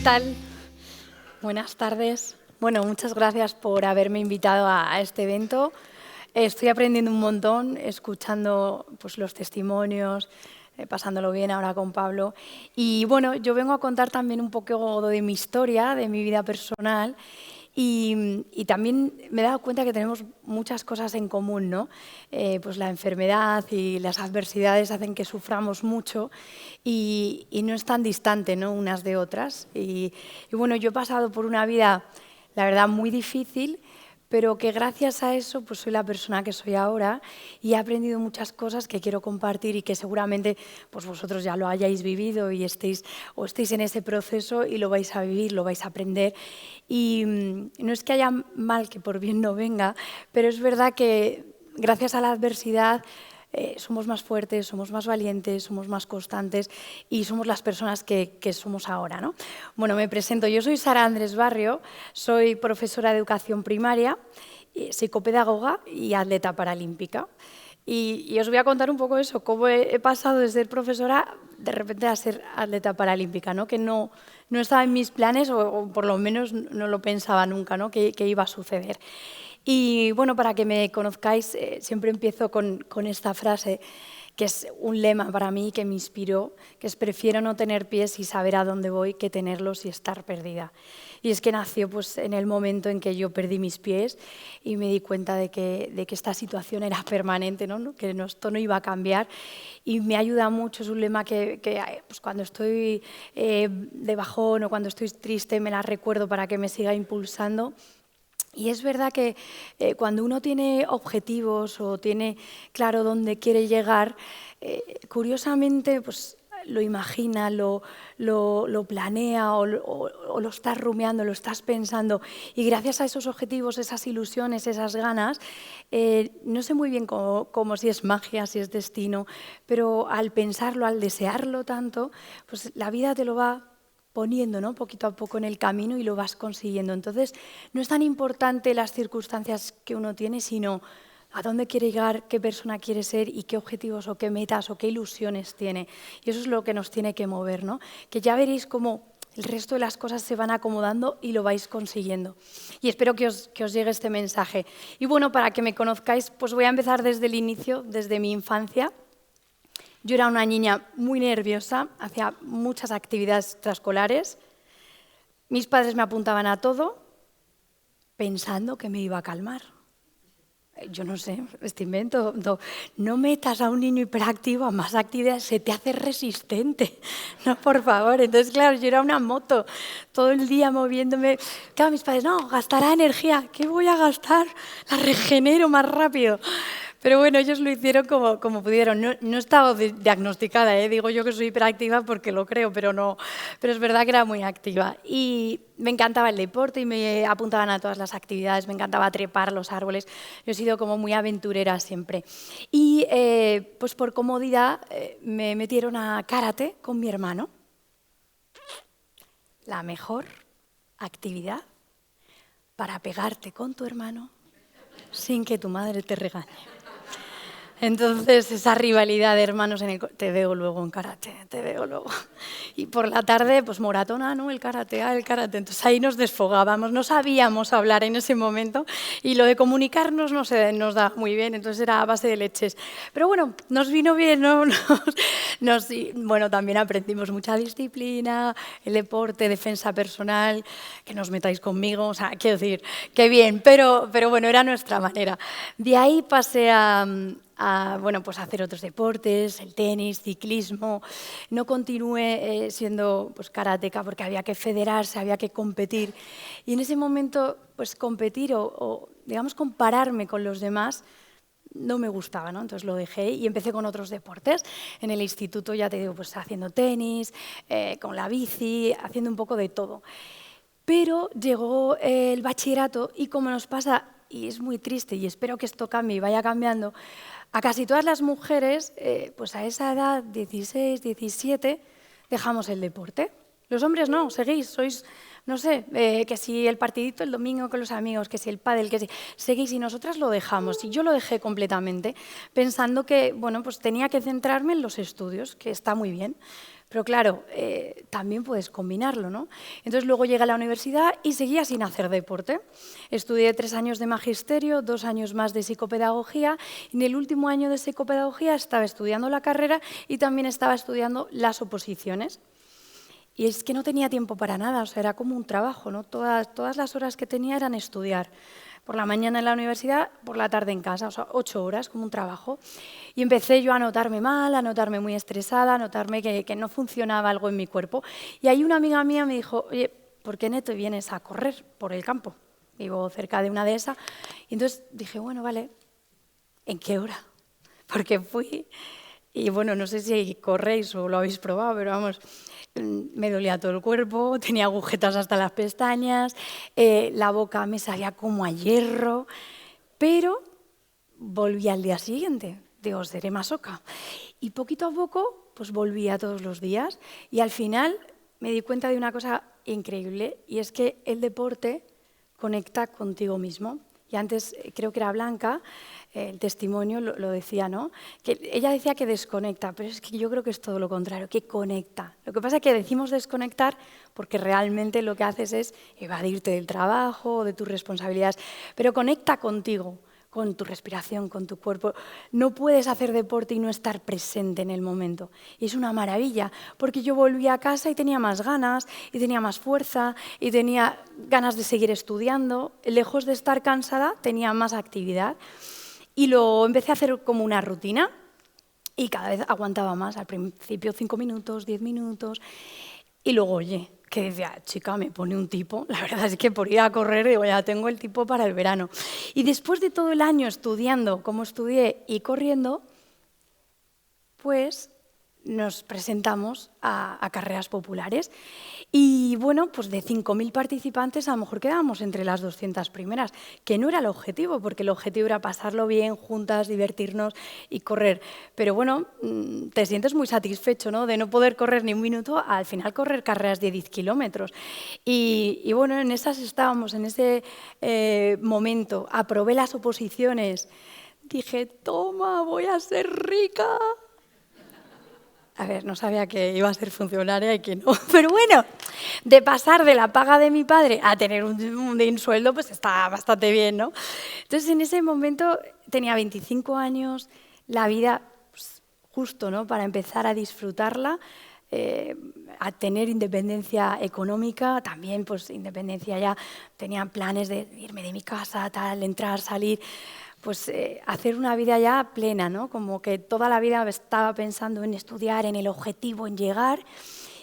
tal? Buenas tardes. Bueno, muchas gracias por haberme invitado a este evento. Estoy aprendiendo un montón, escuchando pues, los testimonios, pasándolo bien ahora con Pablo. Y bueno, yo vengo a contar también un poco de mi historia, de mi vida personal. Y también me he dado cuenta que tenemos muchas cosas en común, ¿no? Pues la enfermedad y las adversidades hacen que suframos mucho y no es tan distante, ¿no? Unas de otras. Y bueno, yo he pasado por una vida, la verdad, muy difícil, pero que gracias a eso pues soy la persona que soy ahora y he aprendido muchas cosas que quiero compartir y que seguramente pues vosotros ya lo hayáis vivido y estéis en ese proceso y lo vais a vivir, lo vais a aprender. Y no es que haya mal que por bien no venga, pero es verdad que gracias a la adversidad somos más fuertes, somos más valientes, somos más constantes y somos las personas que somos ahora, ¿no? Bueno, me presento. Yo soy Sara Andrés Barrio, soy profesora de educación primaria, psicopedagoga y atleta paralímpica. Y os voy a contar un poco eso, cómo he pasado de ser profesora de repente a ser atleta paralímpica, ¿no? Que no estaba en mis planes o por lo menos no lo pensaba nunca, ¿no? que iba a suceder. Y bueno, para que me conozcáis, siempre empiezo con esta frase, que es un lema para mí que me inspiró, que es: prefiero no tener pies y saber a dónde voy que tenerlos y estar perdida. Y es que nació pues, en el momento en que yo perdí mis pies y me di cuenta de que esta situación era permanente, ¿no? Que esto no iba a cambiar. Y me ayuda mucho, es un lema que pues, cuando estoy de bajón o cuando estoy triste me la recuerdo para que me siga impulsando. Y es verdad que cuando uno tiene objetivos o tiene claro dónde quiere llegar, curiosamente pues, lo imagina, lo planea o lo estás rumiando, lo estás pensando. Y gracias a esos objetivos, esas ilusiones, esas ganas, no sé muy bien cómo si es magia, si es destino, pero al pensarlo, al desearlo tanto, pues la vida te lo va poniendo, ¿no? Poquito a poco en el camino y lo vas consiguiendo. Entonces, no es tan importante las circunstancias que uno tiene, sino a dónde quiere llegar, qué persona quiere ser y qué objetivos o qué metas o qué ilusiones tiene. Y eso es lo que nos tiene que mover, ¿no? Que ya veréis cómo el resto de las cosas se van acomodando y lo vais consiguiendo. Y espero que os llegue este mensaje. Y bueno, para que me conozcáis, pues voy a empezar desde el inicio, desde mi infancia. Yo era una niña muy nerviosa, hacía muchas actividades extraescolares. Mis padres me apuntaban a todo pensando que me iba a calmar. Yo no sé, este invento. No metas a un niño hiperactivo a más actividades, se te hace resistente. No, por favor. Entonces, claro, yo era una moto, todo el día moviéndome. Claro, mis padres, no, gastará energía. ¿Qué voy a gastar? La regenero más rápido. Pero bueno, ellos lo hicieron como pudieron. No estaba diagnosticada, digo yo que soy hiperactiva porque lo creo, pero es verdad que era muy activa. Y me encantaba el deporte y me apuntaban a todas las actividades, me encantaba trepar los árboles. Yo he sido como muy aventurera siempre. Y pues por comodidad me metieron a karate con mi hermano. La mejor actividad para pegarte con tu hermano sin que tu madre te regañe. Entonces, esa rivalidad de hermanos te veo luego en karate, te veo luego. Y por la tarde, pues moratona, ¿no? El karate. Entonces ahí nos desfogábamos, no sabíamos hablar en ese momento y lo de comunicarnos no se nos da muy bien, entonces era a base de leches. Pero bueno, nos vino bien, ¿no? Bueno, también aprendimos mucha disciplina, el deporte, defensa personal, que nos metáis conmigo, o sea, quiero decir, qué bien, pero bueno, era nuestra manera. De ahí pasé a bueno, pues hacer otros deportes, el tenis, ciclismo. No continué siendo pues, karateca porque había que federarse, había que competir. Y en ese momento, pues competir o digamos, compararme con los demás no me gustaba, ¿no? Entonces lo dejé y empecé con otros deportes. En el instituto, ya te digo, pues haciendo tenis, con la bici, haciendo un poco de todo. Pero llegó el bachillerato y como nos pasa, y es muy triste y espero que esto cambie y vaya cambiando, a casi todas las mujeres, pues a esa edad, 16, 17, dejamos el deporte. Los hombres no, seguís, sois, no sé, que si el partidito el domingo con los amigos, que si el pádel, que si... Seguís y nosotras lo dejamos. Y yo lo dejé completamente, pensando que, bueno, pues tenía que centrarme en los estudios, que está muy bien. Pero claro, también puedes combinarlo, ¿no? Entonces luego llegué a la universidad y seguía sin hacer deporte. Estudié 3 años de magisterio, 2 años más de psicopedagogía. Y en el último año de psicopedagogía estaba estudiando la carrera y también estaba estudiando las oposiciones. Y es que no tenía tiempo para nada, o sea, era como un trabajo, ¿no? Todas las horas que tenía eran estudiar. Por la mañana en la universidad, por la tarde en casa, o sea, 8 horas como un trabajo. Y empecé yo a notarme mal, a notarme muy estresada, a notarme que no funcionaba algo en mi cuerpo. Y ahí una amiga mía me dijo, oye, ¿por qué no te vienes a correr por el campo? Vivo cerca de una dehesa. Y entonces dije, bueno, vale, ¿en qué hora? Porque fui y bueno, no sé si corréis o lo habéis probado, pero vamos, me dolía todo el cuerpo, tenía agujetas hasta las pestañas, la boca me salía como a hierro, pero volví al día siguiente, digo, seré masoca. Y poquito a poco, pues volvía todos los días y al final me di cuenta de una cosa increíble y es que el deporte conecta contigo mismo. Y antes, creo que era Blanca, el testimonio lo decía, ¿no? Que ella decía que desconecta, pero es que yo creo que es todo lo contrario, que conecta. Lo que pasa es que decimos desconectar porque realmente lo que haces es evadirte del trabajo, de tus responsabilidades, pero conecta contigo, con tu respiración, con tu cuerpo. No puedes hacer deporte y no estar presente en el momento. Y es una maravilla, porque yo volví a casa y tenía más ganas, y tenía más fuerza, y tenía ganas de seguir estudiando. Lejos de estar cansada, tenía más actividad. Y lo empecé a hacer como una rutina, y cada vez aguantaba más. Al principio 5 minutos, 10 minutos, y luego, oye, que decía, chica, me pone un tipo, la verdad es que por ir a correr, digo, ya tengo el tipo para el verano. Y después de todo el año estudiando como estudié y corriendo, pues nos presentamos a carreras populares y bueno, pues de 5.000 participantes a lo mejor quedábamos entre las 200 primeras, que no era el objetivo, porque el objetivo era pasarlo bien, juntas, divertirnos y correr. Pero bueno, te sientes muy satisfecho, ¿no? De no poder correr ni un minuto, al final correr carreras de 10 kilómetros. Y bueno, en esas estábamos, en ese momento, aprobé las oposiciones, dije, toma, voy a ser rica. A ver, no sabía que iba a ser funcionaria y que no, pero bueno, de pasar de la paga de mi padre a tener un sueldo, pues está bastante bien, ¿no? Entonces, en ese momento tenía 25 años, la vida pues, justo, ¿no? Para empezar a disfrutarla, a tener independencia económica, también pues independencia ya, tenía planes de irme de mi casa, tal, entrar, salir, pues hacer una vida ya plena, ¿no? Como que toda la vida estaba pensando en estudiar, en el objetivo, en llegar.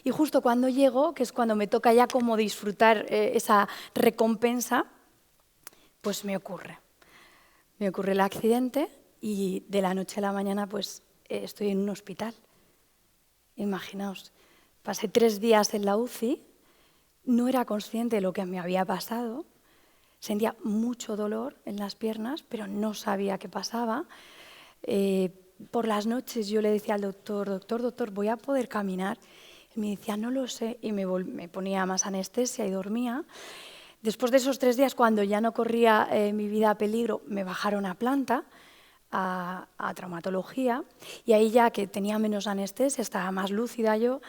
Y justo cuando llego, que es cuando me toca ya como disfrutar esa recompensa, pues me ocurre. Me ocurre el accidente y de la noche a la mañana pues estoy en un hospital. Imaginaos, pasé 3 días en la UCI, no era consciente de lo que me había pasado. Sentía mucho dolor en las piernas, pero no sabía qué pasaba. Por las noches yo le decía al doctor, ¿voy a poder caminar? Y me decía, no lo sé, y me ponía más anestesia y dormía. Después de esos 3 días, cuando ya no corría mi vida a peligro, me bajaron a planta, a traumatología, y ahí ya que tenía menos anestesia, estaba más lúcida yo,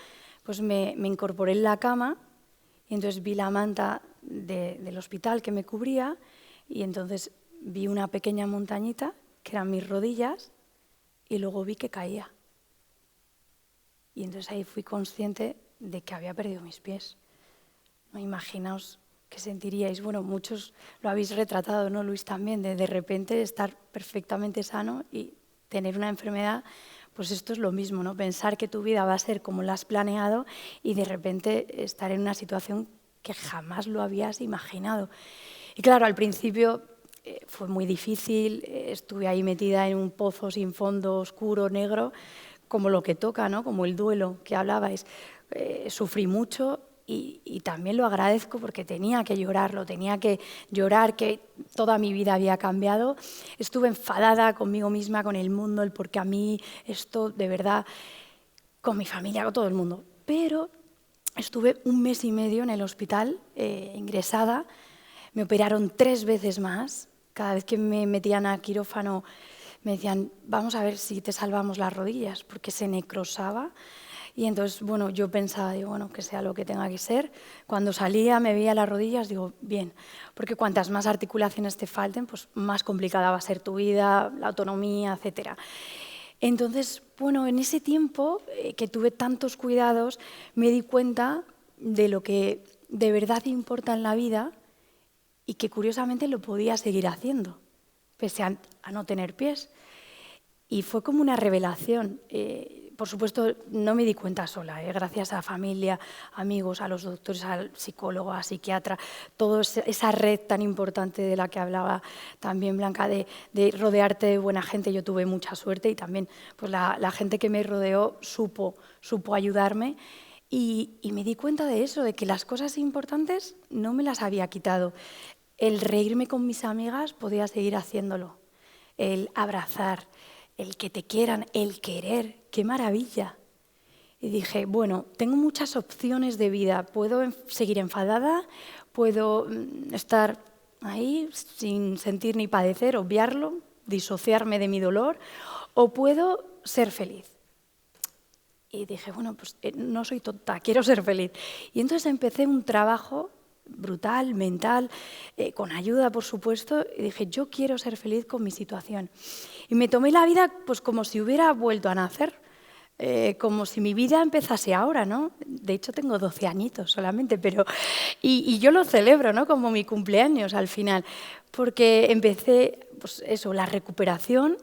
pues me incorporé en la cama, y entonces vi la manta del hospital que me cubría y entonces vi una pequeña montañita que eran mis rodillas y luego vi que caía. Y entonces ahí fui consciente de que había perdido mis pies. ¿No? Imaginaos qué sentiríais. Bueno, muchos lo habéis retratado, ¿no, Luis? También, de repente estar perfectamente sano y tener una enfermedad. Pues esto es lo mismo, ¿no? Pensar que tu vida va a ser como la has planeado y de repente estar en una situación que jamás lo habías imaginado. Y claro, al principio fue muy difícil, estuve ahí metida en un pozo sin fondo, oscuro, negro, como lo que toca, ¿no? Como el duelo que hablabais. Sufrí mucho y también lo agradezco porque tenía que llorarlo, tenía que llorar que toda mi vida había cambiado. Estuve enfadada conmigo misma, con el mundo, el por qué a mí esto, de verdad, con mi familia, con todo el mundo. Pero estuve 1 mes y medio en el hospital, ingresada, me operaron 3 veces más. Cada vez que me metían a quirófano me decían, vamos a ver si te salvamos las rodillas, porque se necrosaba. Y entonces, bueno, yo pensaba, digo, bueno, que sea lo que tenga que ser. Cuando salía, me veía las rodillas, digo, bien, porque cuantas más articulaciones te falten, pues más complicada va a ser tu vida, la autonomía, etcétera. Entonces, bueno, en ese tiempo que tuve tantos cuidados, me di cuenta de lo que de verdad importa en la vida y que curiosamente lo podía seguir haciendo, pese a no tener pies. Y fue como una revelación. Por supuesto, no me di cuenta sola, gracias a familia, amigos, a los doctores, al psicólogo, al psiquiatra, toda esa red tan importante de la que hablaba también Blanca, de rodearte de buena gente. Yo tuve mucha suerte y también pues, la gente que me rodeó supo ayudarme. Y me di cuenta de eso, de que las cosas importantes no me las había quitado. El reírme con mis amigas podía seguir haciéndolo, el abrazar, el que te quieran, el querer, qué maravilla. Y dije, bueno, tengo muchas opciones de vida, puedo seguir enfadada, puedo estar ahí sin sentir ni padecer, obviarlo, disociarme de mi dolor, o puedo ser feliz. Y dije, bueno, pues no soy tonta, quiero ser feliz. Y entonces empecé un trabajo brutal, mental, con ayuda, por supuesto, y dije, yo quiero ser feliz con mi situación. Y me tomé la vida pues como si hubiera vuelto a nacer, como si mi vida empezase ahora, ¿no? De hecho, tengo 12 añitos solamente, pero... Y yo lo celebro, ¿no? Como mi cumpleaños al final, porque empecé, pues eso, la recuperación.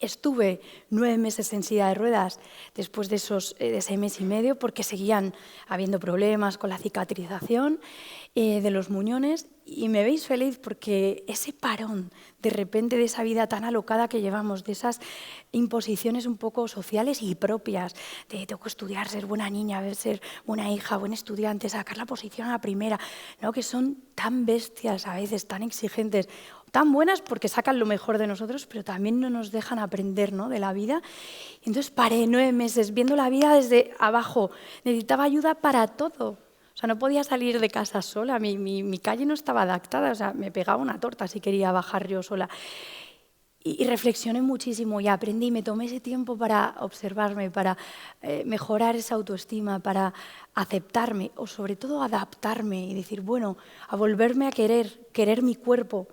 Estuve 9 meses en silla de ruedas después de ese mes y medio porque seguían habiendo problemas con la cicatrización de los muñones y me veis feliz porque ese parón de repente de esa vida tan alocada que llevamos, de esas imposiciones un poco sociales y propias, de tengo que estudiar, ser buena niña, ser buena hija, buen estudiante, sacar la posición a la primera, ¿no? Que son tan bestias a veces, tan exigentes, tan buenas porque sacan lo mejor de nosotros, pero también no nos dejan aprender, ¿no? De la vida. Y entonces paré 9 meses viendo la vida desde abajo. Necesitaba ayuda para todo. O sea, no podía salir de casa sola. Mi calle no estaba adaptada. O sea, me pegaba una torta si quería bajar yo sola. Y reflexioné muchísimo y aprendí, me tomé ese tiempo para observarme, para mejorar esa autoestima, para aceptarme o sobre todo adaptarme y decir, bueno, a volverme a querer mi cuerpo,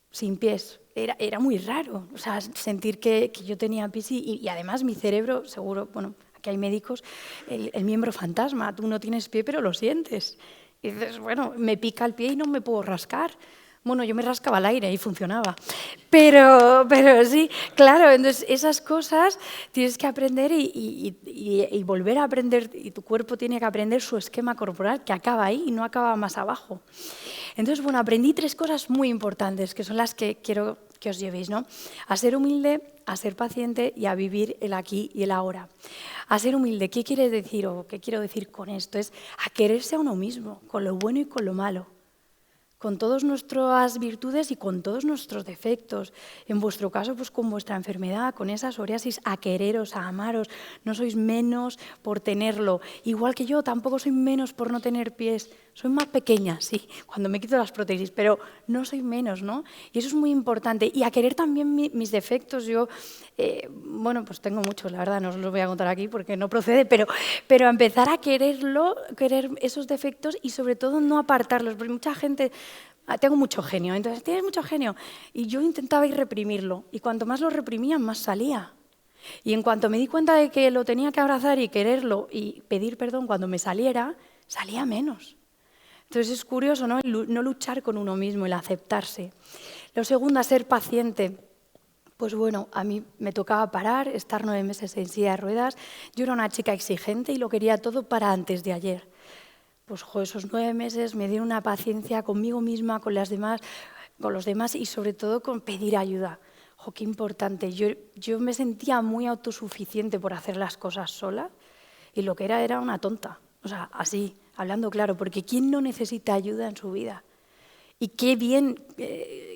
sin pies. Era muy raro, o sea, sentir que yo tenía pies y además mi cerebro, seguro, bueno, aquí hay médicos, el miembro fantasma, tú no tienes pie pero lo sientes. Y dices, bueno, me pica el pie y no me puedo rascar. Bueno, yo me rascaba al aire y funcionaba. Pero sí, claro, entonces esas cosas tienes que aprender y volver a aprender, y tu cuerpo tiene que aprender su esquema corporal que acaba ahí y no acaba más abajo. Entonces, bueno, aprendí 3 cosas muy importantes, que son las que quiero que os llevéis, ¿no? A ser humilde, a ser paciente y a vivir el aquí y el ahora. A ser humilde, ¿qué quiere decir o qué quiero decir con esto? Es a quererse a uno mismo, con lo bueno y con lo malo, con todas nuestras virtudes y con todos nuestros defectos. En vuestro caso, pues con vuestra enfermedad, con esa psoriasis, a quereros, a amaros. No sois menos por tenerlo. Igual que yo, tampoco soy menos por no tener pies. Soy más pequeña, sí, cuando me quito las prótesis, pero no soy menos, ¿no? Y eso es muy importante. Y a querer también mis defectos. Yo, bueno, pues tengo muchos, la verdad, no os los voy a contar aquí porque no procede, pero empezar a quererlo, querer esos defectos y sobre todo no apartarlos, porque mucha gente... Tengo mucho genio, entonces tienes mucho genio. Y yo intentaba ir reprimirlo, y cuanto más lo reprimía, más salía. Y en cuanto me di cuenta de que lo tenía que abrazar y quererlo y pedir perdón cuando me saliera, salía menos. Entonces es curioso, ¿no? No luchar con uno mismo, el aceptarse. Lo segundo, ser paciente. Pues bueno, a mí me tocaba parar, estar 9 meses en silla de ruedas. Yo era una chica exigente y lo quería todo para antes de ayer. Pues esos 9 meses me dieron una paciencia conmigo misma, con los demás y sobre todo con pedir ayuda. Qué importante. Yo me sentía muy autosuficiente por hacer las cosas sola y lo que era una tonta. O sea, así, hablando claro, porque ¿quién no necesita ayuda en su vida? Y qué bien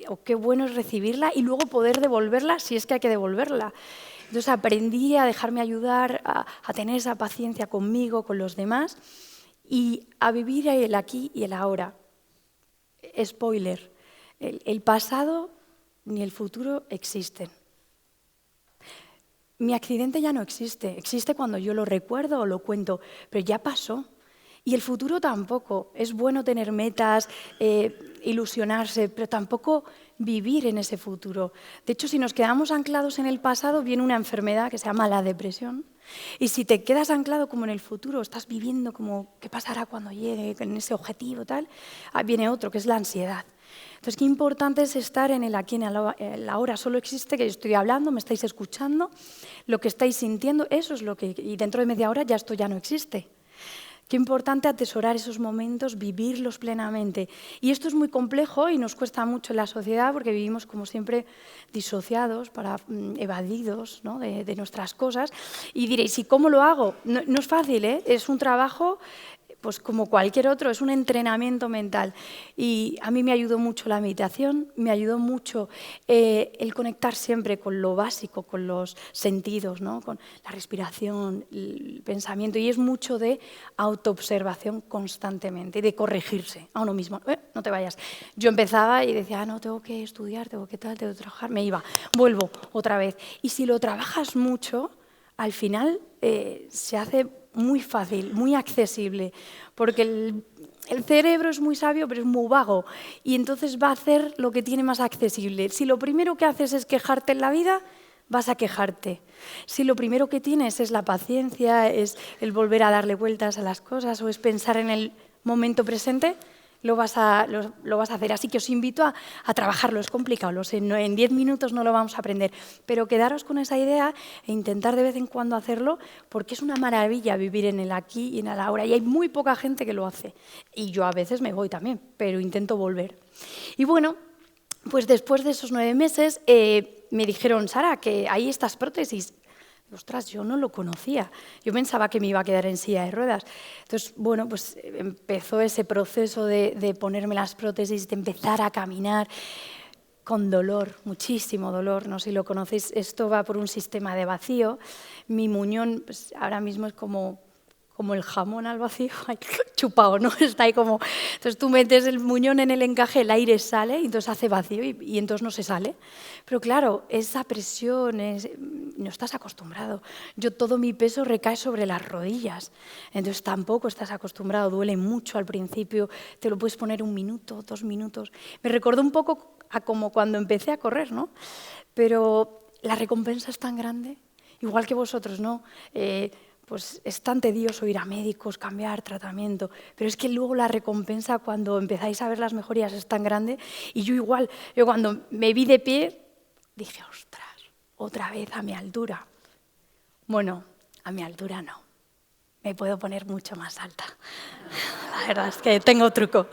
o qué bueno es recibirla y luego poder devolverla si es que hay que devolverla. Entonces aprendí a dejarme ayudar, a tener esa paciencia conmigo, con los demás y a vivir el aquí y el ahora. Spoiler, el pasado ni el futuro existen. mi accidente ya no existe. Existe cuando yo lo recuerdo o lo cuento, pero ya pasó. Y el futuro tampoco. Es bueno tener metas, ilusionarse, pero tampoco vivir en ese futuro. De hecho, si nos quedamos anclados en el pasado, viene una enfermedad que se llama la depresión. Y si te quedas anclado como en el futuro, estás viviendo como qué pasará cuando llegue, en ese objetivo, tal, viene otro, que es la ansiedad. Entonces, qué importante es estar en el aquí, en el ahora. Solo existe que yo estoy hablando, me estáis escuchando, lo que estáis sintiendo, eso es lo que... Y dentro de media hora ya esto ya no existe. Qué importante atesorar esos momentos, vivirlos plenamente. Y esto es muy complejo y nos cuesta mucho en la sociedad porque vivimos, como siempre, disociados, evadidos, ¿no? de nuestras cosas. Y diréis, ¿y cómo lo hago? No, no es fácil, ¿eh? Es un trabajo pues como cualquier otro, es un entrenamiento mental. Y a mí me ayudó mucho la meditación, me ayudó mucho el conectar siempre con lo básico, con los sentidos, ¿no? Con la respiración, el pensamiento. Y es mucho de autoobservación constantemente, de corregirse a uno mismo. No te vayas. Yo empezaba y decía, no, tengo que estudiar, tengo que tal, tengo que trabajar. Me iba, vuelvo otra vez. Y si lo trabajas mucho, al final se hace muy fácil, muy accesible, porque el cerebro es muy sabio, pero es muy vago, y entonces va a hacer lo que tiene más accesible. Si lo primero que haces es quejarte en la vida, vas a quejarte. Si lo primero que tienes es la paciencia, es el volver a darle vueltas a las cosas o es pensar en el momento presente, lo vas a hacer. Así que os invito a trabajarlo. Es complicado, lo sé, en 10 minutos no lo vamos a aprender, pero quedaros con esa idea e intentar de vez en cuando hacerlo, porque es una maravilla vivir en el aquí y en el ahora, y hay muy poca gente que lo hace. Y yo a veces me voy también, pero intento volver. Y bueno, pues después de esos 9 meses me dijeron, Sara, que hay estas prótesis. Ostras, yo no lo conocía. Yo pensaba que me iba a quedar en silla de ruedas. Entonces, bueno, pues empezó ese proceso de ponerme las prótesis, de empezar a caminar con dolor, muchísimo dolor. No sé si lo conocéis, esto va por un sistema de vacío. Mi muñón pues, ahora mismo es como el jamón al vacío, chupado, ¿no? Está ahí como... Entonces tú metes el muñón en el encaje, el aire sale y entonces hace vacío y entonces no se sale. Pero claro, esa presión, no estás acostumbrado. Yo todo mi peso recae sobre las rodillas, entonces tampoco estás acostumbrado, duele mucho al principio, te lo puedes poner 1 minuto, 2 minutos. Me recordó un poco a como cuando empecé a correr, ¿no? Pero la recompensa es tan grande, igual que vosotros, ¿no? Pues es tan tedioso ir a médicos, cambiar tratamiento, pero es que luego la recompensa cuando empezáis a ver las mejorías es tan grande. Y yo igual, yo cuando me vi de pie, dije, ostras, otra vez a mi altura. Bueno, a mi altura no, me puedo poner mucho más alta. La verdad es que tengo truco.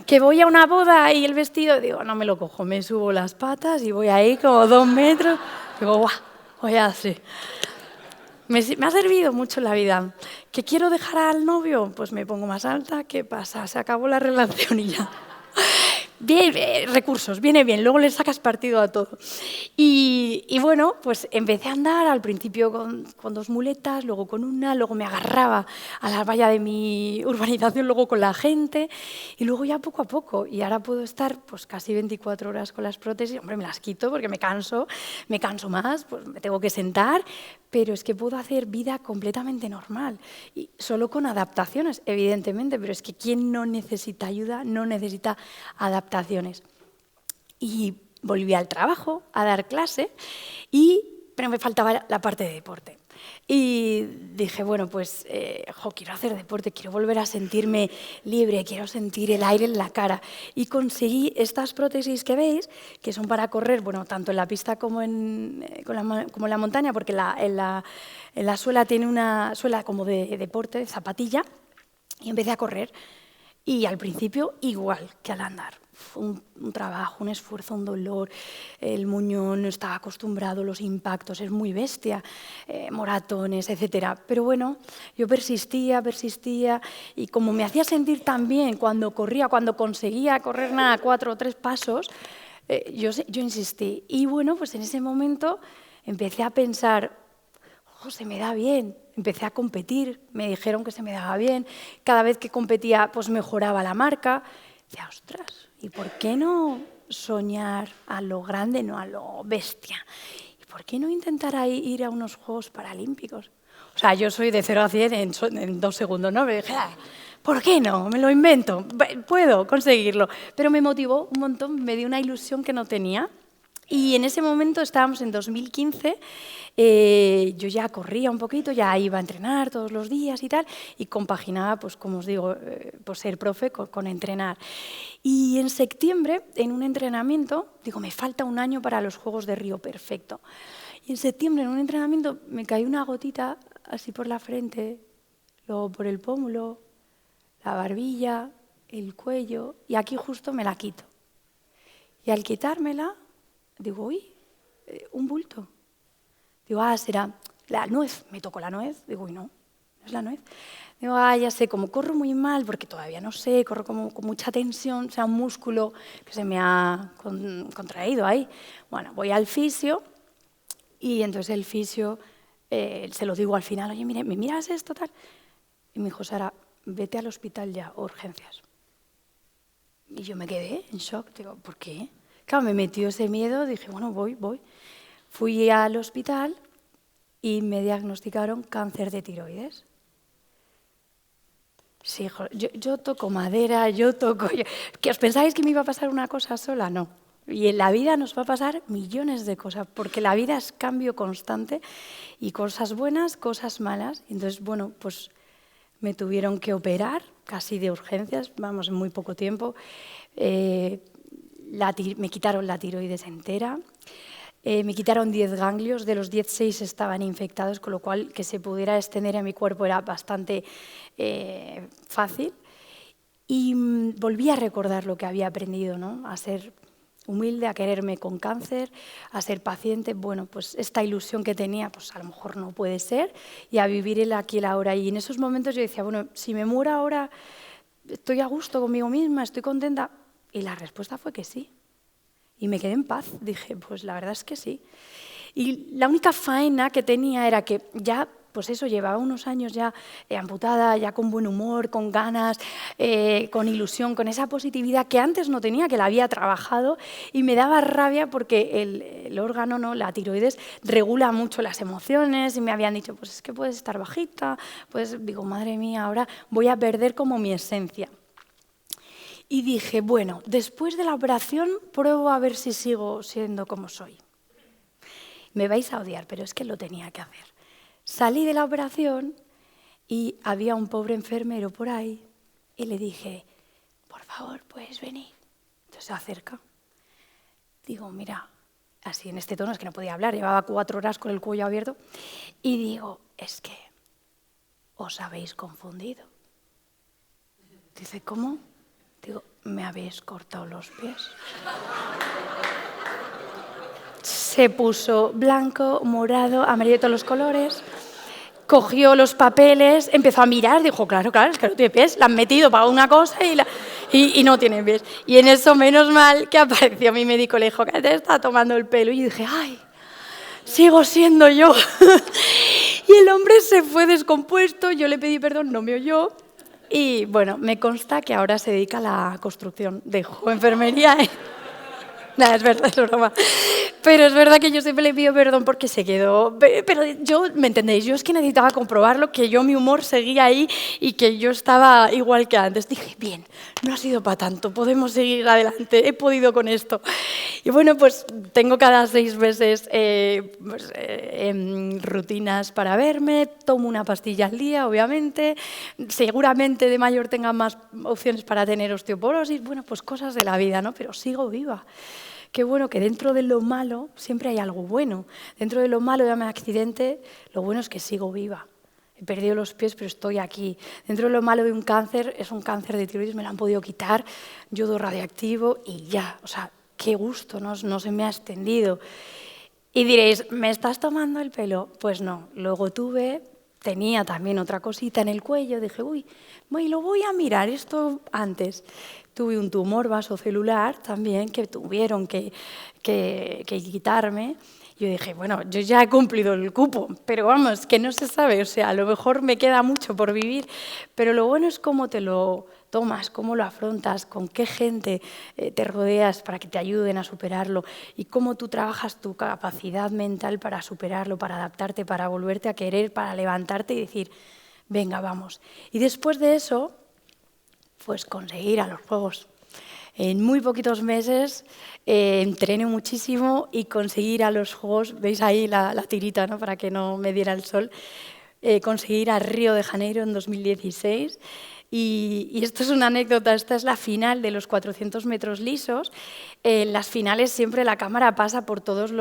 Que voy a una boda y el vestido, digo, no me lo cojo, me subo las patas y voy ahí como 2 metros, digo, guau, voy a hacer. Me ha servido mucho en la vida. ¿Que quiero dejar al novio? Pues me pongo más alta. ¿Qué pasa? Se acabó la relación y ya. Bien, recursos, viene bien, luego le sacas partido a todo. Y bueno, pues empecé a andar al principio con 2 muletas, luego con una, luego me agarraba a la valla de mi urbanización, luego con la gente, y luego ya poco a poco. Y ahora puedo estar pues casi 24 horas con las prótesis. Hombre, me las quito porque me canso más, pues me tengo que sentar, pero es que puedo hacer vida completamente normal. Y solo con adaptaciones, evidentemente, pero es que ¿quién no necesita ayuda, no necesita adaptaciones? Y volví al trabajo, a dar clase, pero me faltaba la parte de deporte. Y dije, bueno, pues quiero hacer deporte, quiero volver a sentirme libre, quiero sentir el aire en la cara. Y conseguí estas prótesis que veis, que son para correr, bueno, tanto en la pista como en la montaña, porque en la suela tiene una suela como de deporte, de zapatilla, y empecé a correr. Y al principio igual que al andar. Fue un trabajo, un esfuerzo, un dolor. El muñón no estaba acostumbrado, los impactos, es muy bestia, moratones, etc. Pero bueno, yo persistía y como me hacía sentir tan bien cuando corría, cuando conseguía correr 4 o 3 pasos, yo insistí. Y bueno, pues en ese momento empecé a pensar, se me da bien. Empecé a competir, me dijeron que se me daba bien. Cada vez que competía, pues mejoraba la marca. Decía, ostras, ¿y por qué no soñar a lo grande, no a lo bestia? ¿por qué no intentar ir a unos Juegos Paralímpicos? O sea, yo soy de 0 a 100 en 2 segundos, ¿no? Me dije, ¿por qué no? Me lo invento, puedo conseguirlo. Pero me motivó un montón, me dio una ilusión que no tenía. Y en ese momento estábamos en 2015, yo ya corría un poquito, ya iba a entrenar todos los días y tal, y compaginaba, pues como os digo, pues ser profe con entrenar. Y en septiembre, en un entrenamiento, digo, me falta un año para los Juegos de Río, perfecto. Y en septiembre, en un entrenamiento, me cayó una gotita así por la frente, luego por el pómulo, la barbilla, el cuello, y aquí justo me la quito. Y al quitármela, digo, uy, un bulto. Digo, será la nuez. Me tocó la nuez. Digo, uy, no, no es la nuez. Digo, ya sé, como corro muy mal, porque todavía no sé, corro como con mucha tensión, o sea, un músculo que se me ha contraído ahí. Bueno, voy al fisio y entonces el fisio se lo digo al final, oye, mire, ¿me miras esto tal? Y me dijo, Sara, vete al hospital ya, urgencias. Y yo me quedé en shock, digo, ¿por qué? Claro, me metió ese miedo, dije, bueno, voy. Fui al hospital y me diagnosticaron cáncer de tiroides. Sí, yo toco madera, ¿Que os pensáis que me iba a pasar una cosa sola? No. Y en la vida nos va a pasar millones de cosas, porque la vida es cambio constante y cosas buenas, cosas malas. Entonces, bueno, pues me tuvieron que operar, casi de urgencias, vamos, en muy poco tiempo. Me quitaron la tiroides entera, me quitaron 10 ganglios, de los 10, 6 estaban infectados, con lo cual que se pudiera extender a mi cuerpo era bastante fácil. Y volví a recordar lo que había aprendido, ¿no? A ser humilde, a quererme con cáncer, a ser paciente. Bueno, pues esta ilusión que tenía, pues a lo mejor no puede ser, y a vivir el aquí y el ahora. Y en esos momentos yo decía, bueno, si me muero ahora, ¿estoy a gusto conmigo misma? ¿Estoy contenta? Y la respuesta fue que sí. Y me quedé en paz. Dije, pues la verdad es que sí. Y la única faena que tenía era que ya, pues eso, llevaba unos años ya amputada, ya con buen humor, con ganas, con ilusión, con esa positividad que antes no tenía, que la había trabajado, y me daba rabia porque el órgano, ¿no? La tiroides, regula mucho las emociones, y me habían dicho, pues es que puedes estar bajita, pues digo, madre mía, ahora voy a perder como mi esencia. Y dije, bueno, después de la operación pruebo a ver si sigo siendo como soy. Me vais a odiar, pero es que lo tenía que hacer. Salí de la operación y había un pobre enfermero por ahí y le dije, por favor, ¿puedes venir? Entonces se acerca. Digo, mira, así en este tono, es que no podía hablar, llevaba 4 horas con el cuello abierto, y digo, es que os habéis confundido. Dice, ¿cómo? Digo, me habéis cortado los pies. Se puso blanco, morado, amarillo, todos los colores. Cogió los papeles, empezó a mirar, dijo, claro, es que no tiene pies, la han metido para una cosa y no tiene pies. Y en eso, menos mal, que apareció mi médico, le dijo, que te está tomando el pelo. Y yo dije, ay, sigo siendo yo. Y el hombre se fue descompuesto, yo le pedí perdón, no me oyó. Y bueno, me consta que ahora se dedica a la construcción, dejó enfermería. Nada, es verdad, es broma. Pero es verdad que yo siempre le pido perdón porque se quedó. Pero yo, ¿me entendéis? Yo es que necesitaba comprobarlo, que yo mi humor seguía ahí y que yo estaba igual que antes. Dije, bien, no ha sido para tanto, podemos seguir adelante, he podido con esto. Y bueno, pues tengo cada 6 meses rutinas para verme, tomo una pastilla al día, obviamente. Seguramente de mayor tenga más opciones para tener osteoporosis. Bueno, pues cosas de la vida, ¿no? Pero sigo viva. Qué bueno que dentro de lo malo siempre hay algo bueno. Dentro de lo malo de mi accidente, lo bueno es que sigo viva. He perdido los pies, pero estoy aquí. Dentro de lo malo de un cáncer, es un cáncer de tiroides, me lo han podido quitar, yodo radiactivo y ya. O sea, qué gusto, no se me ha extendido. Y diréis, ¿me estás tomando el pelo? Pues no. Luego tenía también otra cosita en el cuello, dije, uy, lo voy a mirar esto antes. Tuve un tumor vasocelular también que tuvieron que quitarme. Yo dije, bueno, yo ya he cumplido el cupo, pero vamos, que no se sabe, o sea, a lo mejor me queda mucho por vivir, pero lo bueno es cómo te lo tomas, cómo lo afrontas, con qué gente te rodeas para que te ayuden a superarlo y cómo tú trabajas tu capacidad mental para superarlo, para adaptarte, para volverte a querer, para levantarte y decir, venga, vamos. Y después de eso, pues conseguir a los Juegos. En muy poquitos meses entrené muchísimo y conseguir a los Juegos, veis ahí la tirita, ¿no? Para que no me diera el sol, conseguir a Río de Janeiro en 2016. Y esto es una anécdota, esta es la final de los 400 metros lisos. En las finales siempre la cámara pasa por todas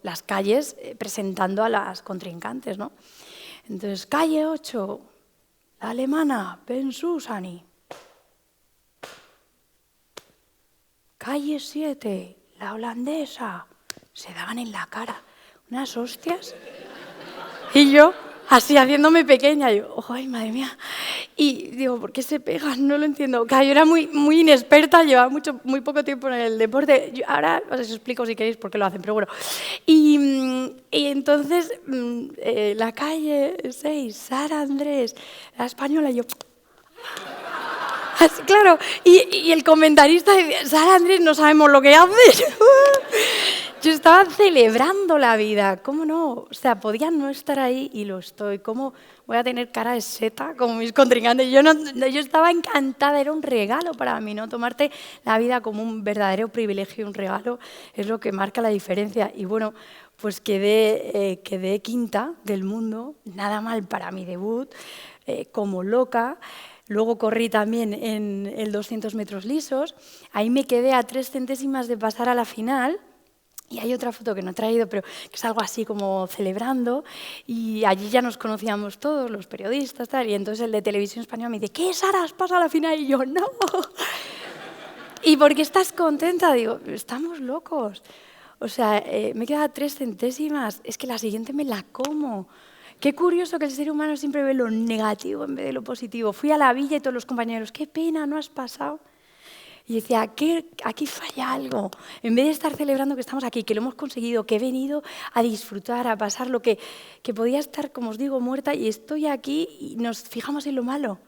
las calles presentando a las contrincantes, ¿no? Entonces, calle 8, la alemana, Ben Susani. Calle 7, la holandesa. Se daban en la cara unas hostias. Y yo, así haciéndome pequeña, yo, oh, ay, madre mía. Y digo, ¿por qué se pegan? No lo entiendo. Claro, yo era muy inexperta, llevaba muy poco tiempo en el deporte. Ahora os explico si queréis por qué lo hacen, pero bueno. Y entonces, la calle 6, Sara Andrés, la española, yo... Así, claro, y el comentarista decía, Sara Andrés, no sabemos lo que haces. Yo estaba celebrando la vida, ¿cómo no? O sea, podía no estar ahí y lo estoy. ¿Cómo voy a tener cara de seta como mis contrincantes? Yo estaba encantada, era un regalo para mí, ¿no? Tomarte la vida como un verdadero privilegio, un regalo, es lo que marca la diferencia. Y bueno, pues quedé quinta del mundo, nada mal para mi debut, como loca. Luego corrí también en el 200 metros lisos. Ahí me quedé a 3 centésimas de pasar a la final. Y hay otra foto que no he traído, pero que es algo así como celebrando. Y allí ya nos conocíamos todos, los periodistas, tal. Y entonces el de Televisión Española me dice, ¿qué, Sara, has pasado a la final? Y yo, no. ¿Y por qué estás contenta? Digo, estamos locos. O sea, me queda 3 centésimas. Es que la siguiente me la como. Qué curioso que el ser humano siempre ve lo negativo en vez de lo positivo. Fui a la villa y todos los compañeros, qué pena, no has pasado. Y decía, aquí falla algo. En vez de estar celebrando que estamos aquí, que lo hemos conseguido, que he venido a disfrutar, a pasar lo que podía estar, como os digo, muerta y estoy aquí y nos fijamos en lo malo.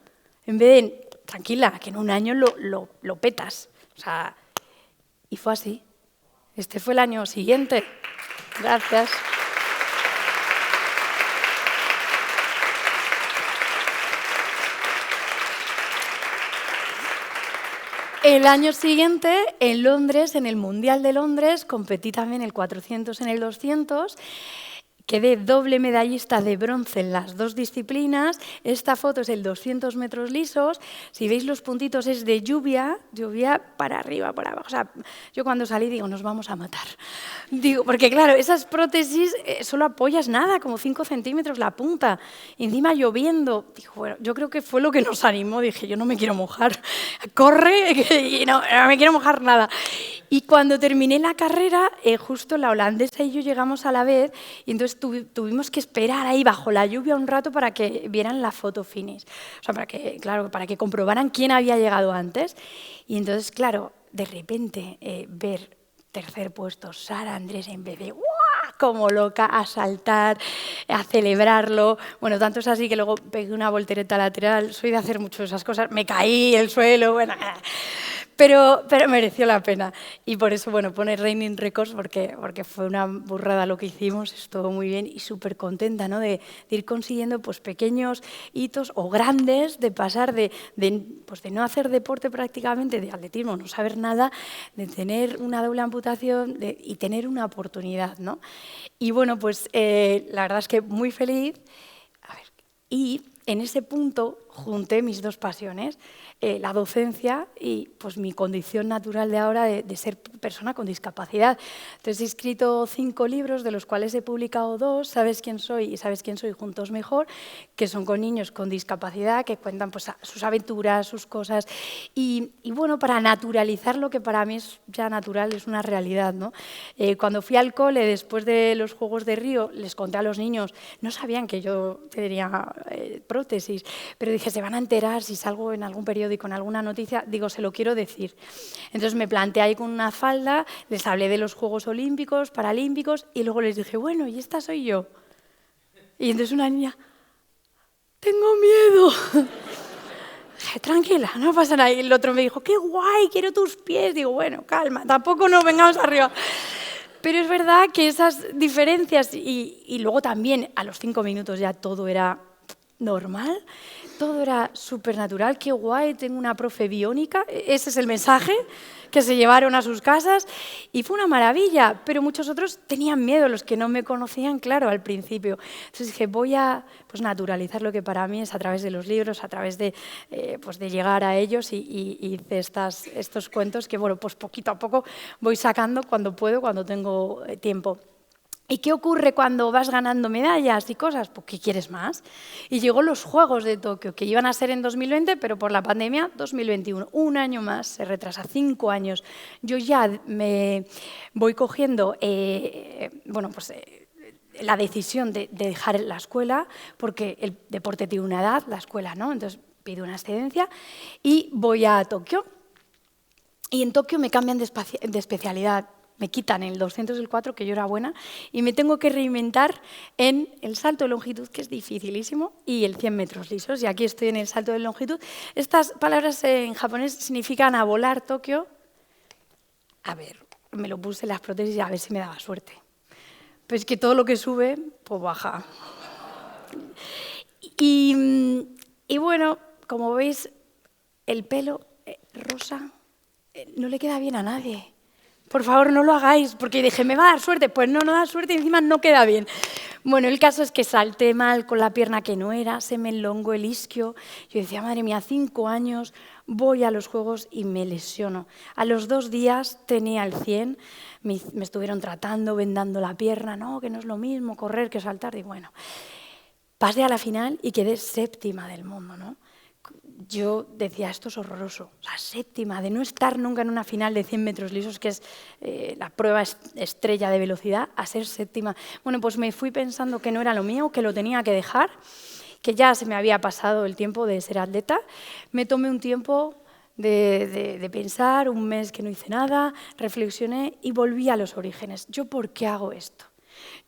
En vez de, tranquila, que en un año lo petas. O sea, y fue así. Este fue el año siguiente. Gracias. El año siguiente, en Londres, en el Mundial de Londres, competí también el 400 en el 200. Quedé doble medallista de bronce en las 2 disciplinas. Esta foto es el 200 metros lisos. Si veis los puntitos es de lluvia para arriba, para abajo. O sea, yo cuando salí digo, nos vamos a matar. Digo, porque claro, esas prótesis solo apoyas nada, como 5 centímetros la punta. Y encima lloviendo. Digo, bueno, yo creo que fue lo que nos animó. Dije, yo no me quiero mojar. Corre, y no me quiero mojar nada. Y cuando terminé la carrera, justo la holandesa y yo llegamos a la vez y entonces tuvimos que esperar ahí bajo la lluvia un rato para que vieran la foto finish. O sea, para que comprobaran quién había llegado antes. Y entonces, claro, de repente ver tercer puesto, Sara Andrés en vez de ¡guau! Como loca, a saltar, a celebrarlo. Bueno, tanto es así que luego pegué una voltereta lateral. Soy de hacer mucho esas cosas. Me caí, el suelo, bueno... Pero mereció la pena. Y por eso, bueno, pone Reigning Records porque fue una burrada lo que hicimos, estuvo muy bien y súper contenta, ¿no? de ir consiguiendo pues, pequeños hitos o grandes, de pasar de no hacer deporte prácticamente, de atletismo, no saber nada, de tener una doble amputación y tener una oportunidad, ¿no? Y bueno, pues la verdad es que muy feliz. Y en ese punto junté mis 2 pasiones, la docencia y pues, mi condición natural de ahora de ser persona con discapacidad. Entonces he escrito 5 libros, de los cuales he publicado 2, Sabes quién soy y Sabes quién soy, juntos mejor, que son con niños con discapacidad, que cuentan pues, sus aventuras, sus cosas. Y bueno, para naturalizar lo que para mí es ya natural, es una realidad, ¿no? Cuando fui al cole, después de los Juegos de Río, les conté a los niños, no sabían que yo tenía prótesis, pero dije, se van a enterar si salgo en algún periódico, en alguna noticia, digo, se lo quiero decir. Entonces me planteé ahí con una falda, les hablé de los Juegos Olímpicos, Paralímpicos, y luego les dije, bueno, y esta soy yo. Y entonces una niña, tengo miedo. dije, tranquila, no pasa nada. Y el otro me dijo, qué guay, quiero tus pies. Digo, bueno, calma, tampoco nos vengamos arriba. Pero es verdad que esas diferencias y luego también a los 5 minutos ya todo era normal, todo era súper natural, qué guay, tengo una profe biónica, ese es el mensaje que se llevaron a sus casas y fue una maravilla, pero muchos otros tenían miedo, los que no me conocían, claro, al principio. Entonces dije, voy a naturalizar lo que para mí es a través de los libros, a través de, de llegar a ellos y hice estos cuentos que, bueno, pues poquito a poco voy sacando cuando puedo, cuando tengo tiempo. ¿Y qué ocurre cuando vas ganando medallas y cosas? Pues ¿qué quieres más? Y llegó los Juegos de Tokio, que iban a ser en 2020, pero por la pandemia 2021. Un año más, se retrasa 5 años. Yo ya me voy cogiendo la decisión de dejar la escuela, porque el deporte tiene una edad, la escuela no, entonces pido una excedencia y voy a Tokio. Y en Tokio me cambian de especialidad. Me quitan el 200 y el 4, que yo era buena, y me tengo que reinventar en el salto de longitud, que es dificilísimo, y el 100 metros lisos. Y aquí estoy en el salto de longitud. Estas palabras en japonés significan a volar Tokio. A ver, me lo puse en las prótesis a ver si me daba suerte. Pues que todo lo que sube, pues baja. Y bueno, como veis, el pelo rosa no le queda bien a nadie. Por favor, no lo hagáis, porque dije, me va a dar suerte. Pues no da suerte y encima no queda bien. Bueno, el caso es que salté mal con la pierna que no era, se me enlongó el isquio. Yo decía, madre mía, 5 años, voy a los Juegos y me lesiono. A los 2 días tenía el 100, me estuvieron tratando, vendando la pierna, no, que no es lo mismo correr que saltar. Y bueno, pasé a la final y quedé 7ª del mundo, ¿no? Yo decía, esto es horroroso, la 7ª, de no estar nunca en una final de 100 metros lisos, que es la prueba estrella de velocidad, a ser 7ª. Bueno, pues me fui pensando que no era lo mío, que lo tenía que dejar, que ya se me había pasado el tiempo de ser atleta. Me tomé un tiempo de pensar, un mes que no hice nada, reflexioné y volví a los orígenes. ¿Yo por qué hago esto?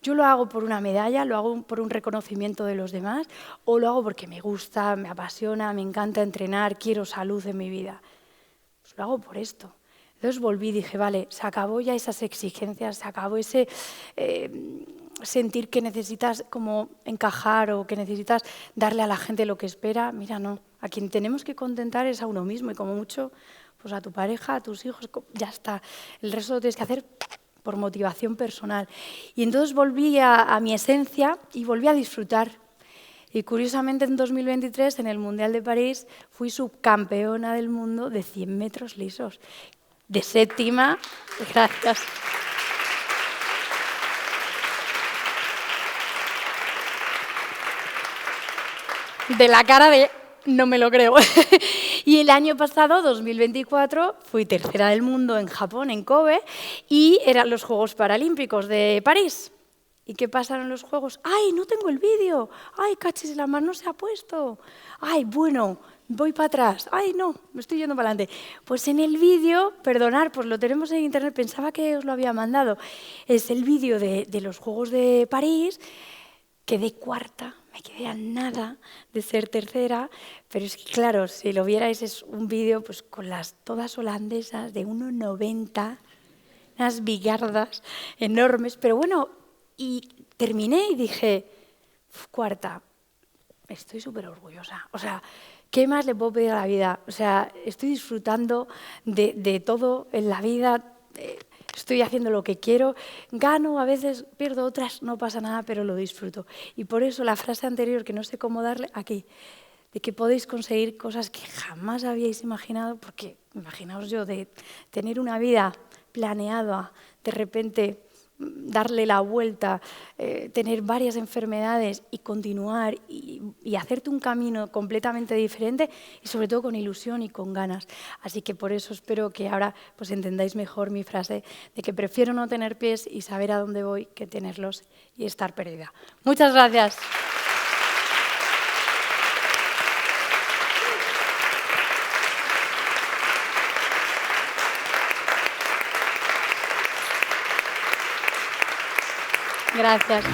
¿Yo lo hago por una medalla, lo hago por un reconocimiento de los demás o lo hago porque me gusta, me apasiona, me encanta entrenar, quiero salud en mi vida? Pues lo hago por esto. Entonces volví y dije, vale, se acabó ya esas exigencias, se acabó ese sentir que necesitas como encajar o que necesitas darle a la gente lo que espera. Mira, no, a quien tenemos que contentar es a uno mismo y como mucho pues a tu pareja, a tus hijos, ya está. El resto lo tienes que hacer por motivación personal. Y entonces volví a mi esencia y volví a disfrutar. Y curiosamente en 2023, en el Mundial de París, fui subcampeona del mundo de 100 metros lisos. De 7ª, gracias. De la cara de no me lo creo. Y el año pasado, 2024, fui 3ª del mundo en Japón, en Kobe, y eran los Juegos Paralímpicos de París. ¿Y qué pasaron los Juegos? ¡Ay, no tengo el vídeo! ¡Ay, cachis, la mano no se ha puesto! ¡Ay, bueno, voy para atrás! ¡Ay, no, me estoy yendo para adelante! Pues en el vídeo, perdonad, pues lo tenemos en internet, pensaba que os lo había mandado, es el vídeo de los Juegos de París. Quedé 4ª, me quedé a nada de ser 3ª, pero es que claro, si lo vierais es un vídeo pues, con las todas holandesas de 1,90, unas bigardas enormes, pero bueno, y terminé y dije, 4ª, estoy súper orgullosa, o sea, ¿qué más le puedo pedir a la vida? O sea, estoy disfrutando de todo en la vida. Estoy haciendo lo que quiero, gano, a veces pierdo, otras no pasa nada, pero lo disfruto. Y por eso la frase anterior, que no sé cómo darle, aquí, de que podéis conseguir cosas que jamás habíais imaginado, porque imaginaos yo de tener una vida planeada, de repente darle la vuelta, tener varias enfermedades y continuar y hacerte un camino completamente diferente y sobre todo con ilusión y con ganas. Así que por eso espero que ahora pues entendáis mejor mi frase de que prefiero no tener pies y saber a dónde voy que tenerlos y estar perdida. Muchas gracias. Gracias.